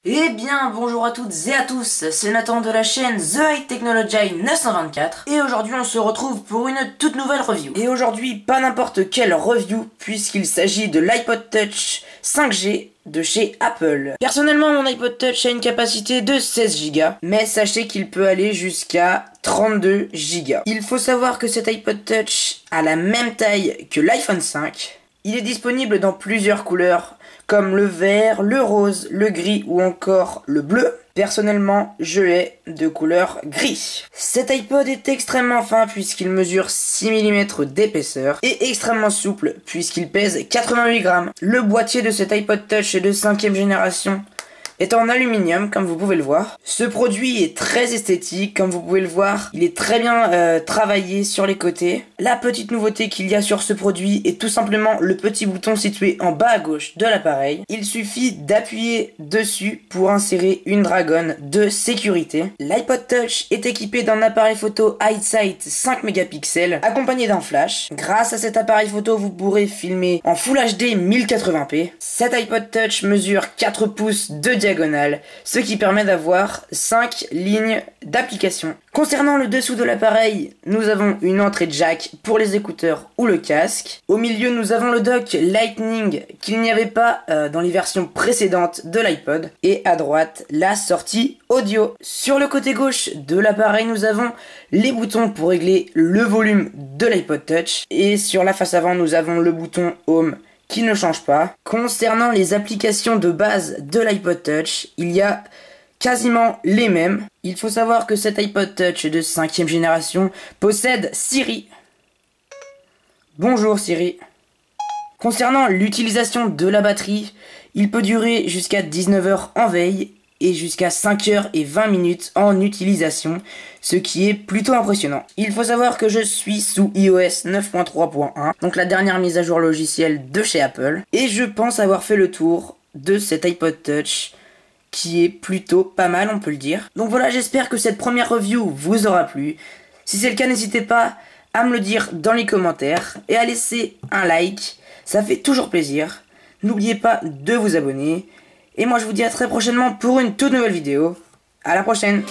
Eh bien, bonjour à toutes et à tous, c'est Nathan de la chaîne The High Technology 924 et aujourd'hui on se retrouve pour une toute nouvelle review. Et aujourd'hui, pas n'importe quelle review puisqu'il s'agit de l'iPod Touch 5G de chez Apple. Personnellement, mon iPod Touch a une capacité de 16 Go, mais sachez qu'il peut aller jusqu'à 32 Go. Il faut savoir que cet iPod Touch a la même taille que l'iPhone 5. Il est disponible dans plusieurs couleurs, comme le vert, le rose, le gris ou encore le bleu. Personnellement, je l'ai de couleur gris. Cet iPod est extrêmement fin puisqu'il mesure 6 mm d'épaisseur et extrêmement souple puisqu'il pèse 88 grammes. Le boîtier de cet iPod Touch est de 5e génération, est en aluminium comme vous pouvez le voir. Ce produit est très esthétique comme vous pouvez le voir. Il est très bien travaillé sur les côtés. La petite nouveauté qu'il y a sur ce produit est tout simplement le petit bouton situé en bas à gauche de l'appareil. Il suffit d'appuyer dessus pour insérer une dragonne de sécurité. L'iPod Touch est équipé d'un appareil photo Hindsight 5 mégapixels accompagné d'un flash. Grâce à cet appareil photo, vous pourrez filmer en Full HD 1080p. Cet iPod Touch mesure 4 pouces de diagonale, ce qui permet d'avoir 5 lignes d'application. Concernant le dessous de l'appareil, nous avons une entrée jack pour les écouteurs ou le casque. Au milieu, nous avons le dock Lightning qu'il n'y avait pas dans les versions précédentes de l'iPod. Et à droite, la sortie audio. Sur le côté gauche de l'appareil, nous avons les boutons pour régler le volume de l'iPod Touch. Et sur la face avant, nous avons le bouton Home qui ne change pas. Concernant les applications de base de l'iPod Touch, il y a quasiment les mêmes. Il faut savoir que cet iPod Touch de 5e génération possède Siri. Bonjour Siri. Concernant l'utilisation de la batterie, il peut durer jusqu'à 19 heures en veille et jusqu'à 5 heures et 20 minutes en utilisation, ce qui est plutôt impressionnant. Il faut savoir que je suis sous iOS 9.3.1, donc la dernière mise à jour logicielle de chez Apple, et je pense avoir fait le tour de cet iPod Touch qui est plutôt pas mal, on peut le dire. Donc voilà, j'espère que cette première review vous aura plu. Si c'est le cas, n'hésitez pas à me le dire dans les commentaires et à laisser un like, ça fait toujours plaisir. N'oubliez pas de vous abonner. Et moi je vous dis à très prochainement pour une toute nouvelle vidéo. À la prochaine.